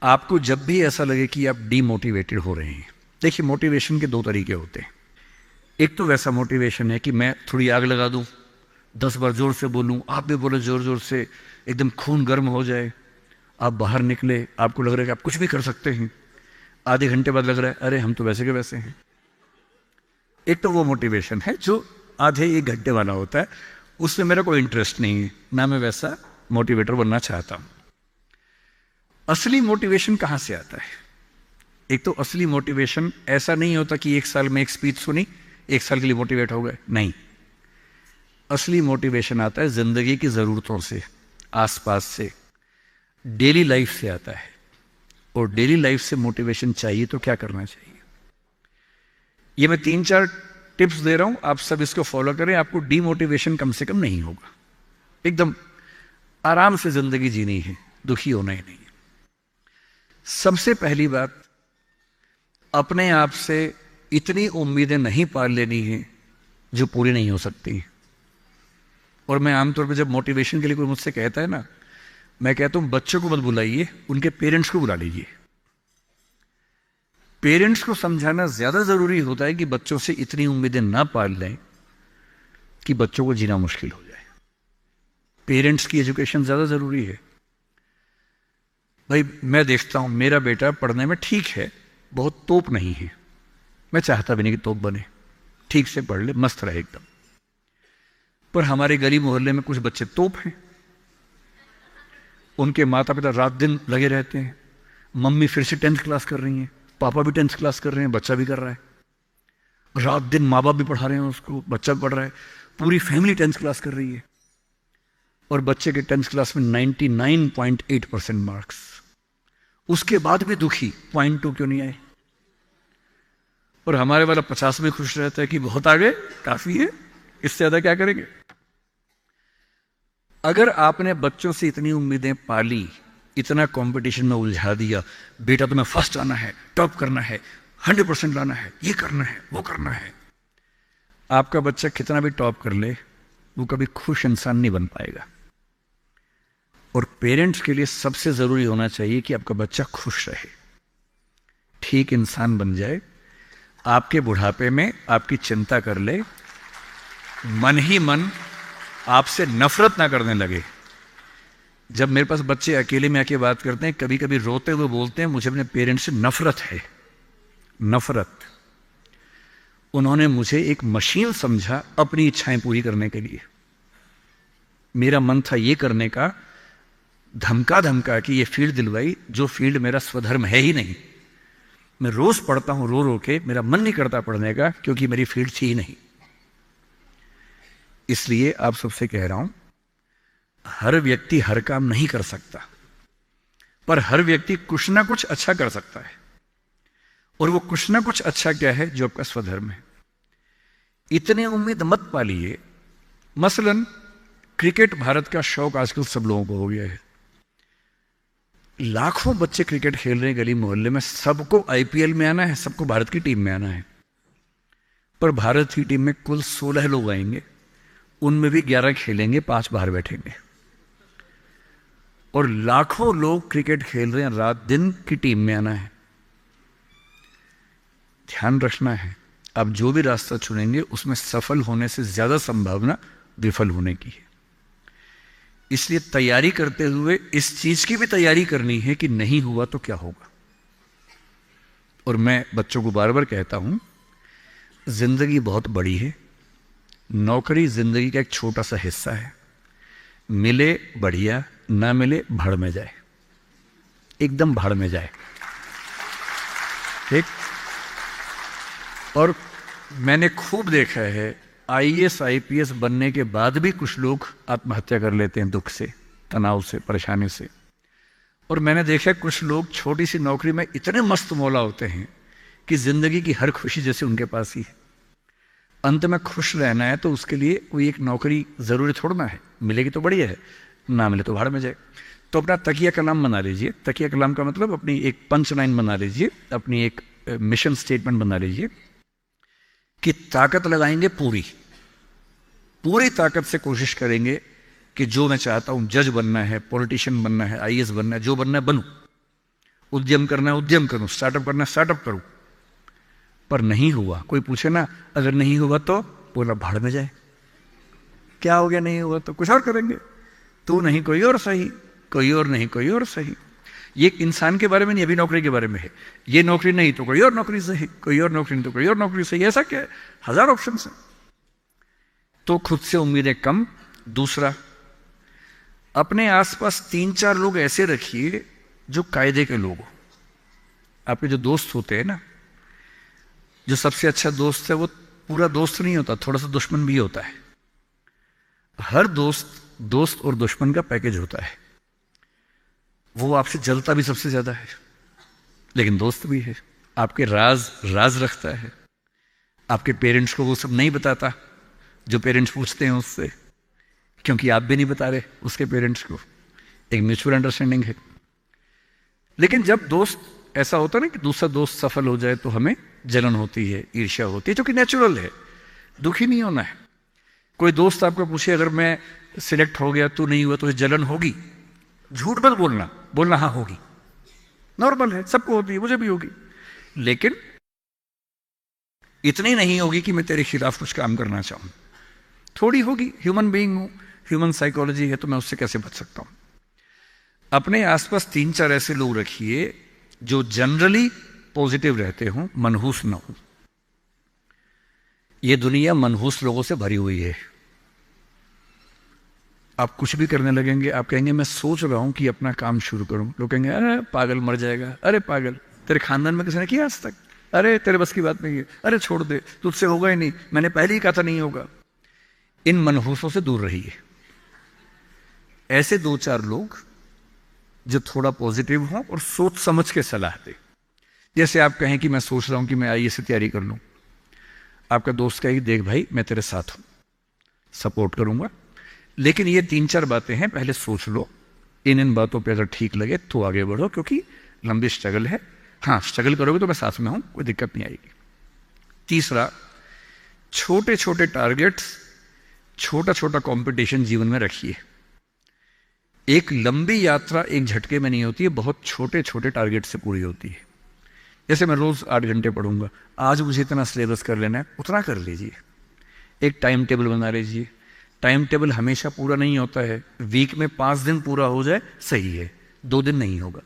आपको जब भी ऐसा लगे कि आप डीमोटिवेटेड हो रहे हैं, देखिए मोटिवेशन के दो तरीके होते हैं। एक तो वैसा मोटिवेशन है कि मैं थोड़ी आग लगा दूं, 10 बार जोर से बोलूं, आप भी बोले जोर जोर से, एकदम खून गर्म हो जाए, आप बाहर निकले, आपको लग रहा है कि आप कुछ भी कर सकते हैं, आधे घंटे बाद लग रहा है अरे हम तो वैसे के वैसे हैं। एक तो वो मोटिवेशन है जो आधे एक घंटे वाला होता है, उसमें मेरा कोई इंटरेस्ट नहीं है, ना मैं वैसा मोटिवेटर बनना चाहता हूं। असली मोटिवेशन कहां से आता है? एक तो असली मोटिवेशन ऐसा नहीं होता कि एक साल में एक स्पीच सुनी, एक साल के लिए मोटिवेट हो गए, नहीं। असली मोटिवेशन आता है जिंदगी की जरूरतों से, आसपास से, डेली लाइफ से आता है। और डेली लाइफ से मोटिवेशन चाहिए तो क्या करना चाहिए? ये मैं 3-4 टिप्स दे रहा हूं, आप सब इसको फॉलो करें, आपको डीमोटिवेशन कम से कम नहीं होगा। एकदम आराम से जिंदगी जीनी है, दुखी होना ही नहीं है। सबसे पहली बात, अपने आप से इतनी उम्मीदें नहीं पाल लेनी है जो पूरी नहीं हो सकती। और मैं आमतौर पर जब मोटिवेशन के लिए कोई मुझसे कहता है ना, मैं कहता हूं बच्चों को मत बुलाइए, उनके पेरेंट्स को बुला लीजिए। पेरेंट्स को समझाना ज्यादा जरूरी होता है कि बच्चों से इतनी उम्मीदें ना पाल लें कि बच्चों को जीना मुश्किल हो जाए। पेरेंट्स की एजुकेशन ज्यादा जरूरी है। भाई मैं देखता हूं मेरा बेटा पढ़ने में ठीक है, बहुत तोप नहीं है, मैं चाहता भी नहीं कि तोप बने, ठीक से पढ़ ले, मस्त रहे एकदम। पर हमारे गली मोहल्ले में कुछ बच्चे तोप हैं, उनके माता पिता रात दिन लगे रहते हैं, मम्मी फिर से 10th क्लास कर रही हैं, पापा भी 10th क्लास कर रहे हैं, बच्चा भी कर रहा है, रात दिन माँ बाप भी पढ़ा रहे हैं उसको, बच्चा भी पढ़ रहा है, पूरी फैमिली 10th क्लास कर रही है। और बच्चे के 10th क्लास में 99.8% मार्क्स, उसके बाद भी दुखी, 0.2 क्यों नहीं आए? और हमारे वाला 50 में खुश रहता है कि बहुत आगे, काफी है, इससे ज्यादा क्या करेंगे? अगर आपने बच्चों से इतनी उम्मीदें पाली, इतना कंपटीशन में उलझा दिया, बेटा तुम्हें फर्स्ट आना है, टॉप करना है, 100% लाना है, ये करना है, वो करना है, आपका बच्चा कितना भी टॉप कर ले, वो कभी खुश इंसान नहीं बन पाएगा। और पेरेंट्स के लिए सबसे जरूरी होना चाहिए कि आपका बच्चा खुश रहे, ठीक इंसान बन जाए, आपके बुढ़ापे में आपकी चिंता कर ले, मन ही मन आपसे नफरत ना करने लगे। जब मेरे पास बच्चे अकेले में आके बात करते हैं, कभी कभी रोते हुए बोलते हैं मुझे अपने पेरेंट्स से नफरत है, नफरत। उन्होंने मुझे एक मशीन समझा अपनी इच्छाएं पूरी करने के लिए। मेरा मन था ये करने का, धमका धमका कि ये फील्ड दिलवाई जो फील्ड मेरा स्वधर्म है ही नहीं। मैं रोज पढ़ता हूं रो रो के, मेरा मन नहीं करता पढ़ने का क्योंकि मेरी फील्ड थी ही नहीं। इसलिए आप सबसे कह रहा हूं, हर व्यक्ति हर काम नहीं कर सकता, पर हर व्यक्ति कुछ ना कुछ अच्छा कर सकता है। और वो कुछ ना कुछ अच्छा क्या है? जो आपका स्वधर्म है। इतने उम्मीद मत पालिए। मसलन क्रिकेट भारत का शौक आजकल सब लोगों को हो गया है, लाखों बच्चे क्रिकेट खेल रहे हैं गली मोहल्ले में, सबको आईपीएल में आना है, सबको भारत की टीम में आना है। पर भारत की टीम में कुल 16 लोग आएंगे, उनमें भी 11 खेलेंगे, 5 बाहर बैठेंगे। और लाखों लोग क्रिकेट खेल रहे हैं, रात दिन की टीम में आना है। ध्यान रखना है, आप जो भी रास्ता चुनेंगे उसमें सफल होने से ज्यादा संभावना विफल होने की है। इसलिए तैयारी करते हुए इस चीज की भी तैयारी करनी है कि नहीं हुआ तो क्या होगा। और मैं बच्चों को बार बार कहता हूं, जिंदगी बहुत बड़ी है, नौकरी जिंदगी का एक छोटा सा हिस्सा है। मिले बढ़िया, ना मिले भाड़ में जाए, एकदम भाड़ में जाए, ठीक। और मैंने खूब देखा है, आईएएस आईपीएस बनने के बाद भी कुछ लोग आत्महत्या कर लेते हैं, दुख से, तनाव से, परेशानी से। और मैंने देखा कुछ लोग छोटी सी नौकरी में इतने मस्त मौला होते हैं कि जिंदगी की हर खुशी जैसे उनके पास ही है। अंत में खुश रहना है तो उसके लिए कोई एक नौकरी जरूरी थोड़ना है, मिलेगी तो बढ़िया है, ना मिले तो भाड़ में जाए। तो अपना तकिया कलाम बना लीजिए। तकिया कलाम का मतलब अपनी एक पंच लाइन बना लीजिए, अपनी एक मिशन स्टेटमेंट बना लीजिए कि ताकत लगाएंगे, पूरी पूरी ताकत से कोशिश करेंगे कि जो मैं चाहता हूं, जज बनना है, पॉलिटिशियन बनना है, आईएएस बनना है, जो बनना है बनूं। उद्यम करना है उद्यम करूं, स्टार्टअप करना है स्टार्टअप करूं, पर नहीं हुआ। कोई पूछे ना अगर नहीं हुआ तो बोला भाड़ में जाए, क्या हो गया नहीं हुआ तो कुछ और करेंगे, तू नहीं कोई और सही, कोई और नहीं कोई और सही। ये इंसान के बारे में नहीं, अभी नौकरी के बारे में है। ये नौकरी नहीं तो कोई और नौकरी सही, कोई और नौकरी नहीं तो कोई और नौकरी सही, ऐसा क्या है, हजार ऑप्शन है। तो खुद से उम्मीदें कम। दूसरा, अपने आसपास 3-4 लोग ऐसे रखिए जो कायदे के लोग हो। आपके जो दोस्त होते हैं ना, जो सबसे अच्छा दोस्त है वो पूरा दोस्त नहीं होता, थोड़ा सा दुश्मन भी होता है। हर दोस्त और दुश्मन का पैकेज होता है। वो आपसे जलता भी सबसे ज्यादा है, लेकिन दोस्त भी है। आपके राज रखता है। आपके पेरेंट्स को वो सब नहीं बताता जो पेरेंट्स पूछते हैं उससे, क्योंकि आप भी नहीं बता रहे उसके पेरेंट्स को। एक म्यूचुअल अंडरस्टैंडिंग है। लेकिन जब दोस्त ऐसा होता है ना कि दूसरा दोस्त सफल हो जाए तो हमें जलन होती है, ईर्ष्या होती है, जो कि नेचुरल है। दुखी नहीं होना है। कोई दोस्त आपको पूछे अगर मैं सिलेक्ट हो गया तू नहीं हुआ तो जलन होगी, झूठ मत बोलना हाँ होगी, नॉर्मल है, सबको होती है, मुझे भी होगी, लेकिन इतनी नहीं होगी कि मैं तेरे खिलाफ कुछ काम करना चाहूं। थोड़ी होगी, ह्यूमन बीइंग हूं, ह्यूमन साइकोलॉजी है, तो मैं उससे कैसे बच सकता हूं। अपने आसपास 3-4 ऐसे लोग रखिए जो जनरली पॉजिटिव रहते हों, मनहूस ना हो। यह दुनिया मनहूस लोगों से भरी हुई है। आप कुछ भी करने लगेंगे, आप कहेंगे मैं सोच रहा हूं कि अपना काम शुरू करूं, लोग कहेंगे अरे पागल मर जाएगा, अरे पागल, तेरे खानदान में किसी ने किया आज तक, अरे तेरे बस की बात नहीं है, अरे छोड़ दे, तुझसे होगा ही नहीं, मैंने पहले ही कहा था नहीं होगा। इन मनहूसों से दूर रहिए। ऐसे 2-4 लोग जो थोड़ा पॉजिटिव हों और सोच समझ के सलाह दे। जैसे आप कहें कि मैं सोच रहा हूं कि मैं आईएएस की तैयारी कर लूं, आपका दोस्त कहेगी देख भाई मैं तेरे साथ हूं, सपोर्ट करूंगा, लेकिन ये 3-4 बातें हैं, पहले सोच लो, इन बातों पे अगर ठीक लगे तो आगे बढ़ो, क्योंकि लंबी स्ट्रगल है। हाँ, स्ट्रगल करोगे तो मैं साथ में हूं, कोई दिक्कत नहीं आएगी। तीसरा, छोटे छोटे टारगेट्स, छोटा छोटा कंपटीशन जीवन में रखिए। एक लंबी यात्रा एक झटके में नहीं होती है, बहुत छोटे छोटे टारगेट से पूरी होती है। जैसे मैं रोज 8 घंटे पढ़ूंगा, आज मुझे इतना सिलेबस कर लेना है, उतना कर लीजिए। एक टाइम टेबल बना लीजिए। टाइम टेबल हमेशा पूरा नहीं होता है, वीक में 5 दिन पूरा हो जाए सही है, 2 दिन नहीं होगा।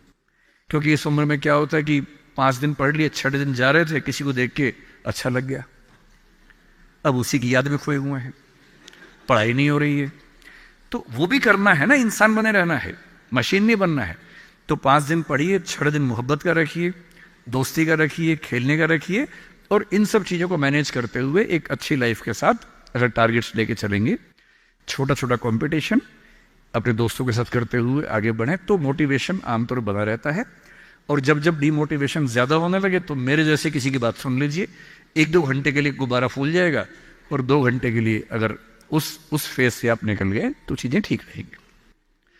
क्योंकि इस उम्र में क्या होता है कि 5 दिन पढ़ लिए, 6 दिन जा रहे थे, किसी को देख के अच्छा लग गया, अब उसी की याद में खोए हुए हैं, पढ़ाई नहीं हो रही है। तो वो भी करना है ना, इंसान बने रहना है, मशीन नहीं बनना है। तो 5 दिन पढ़िए, 6 दिन मोहब्बत का रखिए, दोस्ती का रखिए, खेलने का रखिए, और इन सब चीज़ों को मैनेज करते हुए एक अच्छी लाइफ के साथ अगर टारगेट्स लेके चलेंगे, छोटा छोटा कंपटीशन अपने दोस्तों के साथ करते हुए आगे बढ़े, तो मोटिवेशन आमतौर पर बना रहता है। और जब जब डीमोटिवेशन ज़्यादा होने लगे तो मेरे जैसे किसी की बात सुन लीजिए, 1-2 घंटे के लिए गुब्बारा फूल जाएगा, और 2 घंटे के लिए अगर उस फेज से आप निकल गए तो चीज़ें ठीक रहेंगी।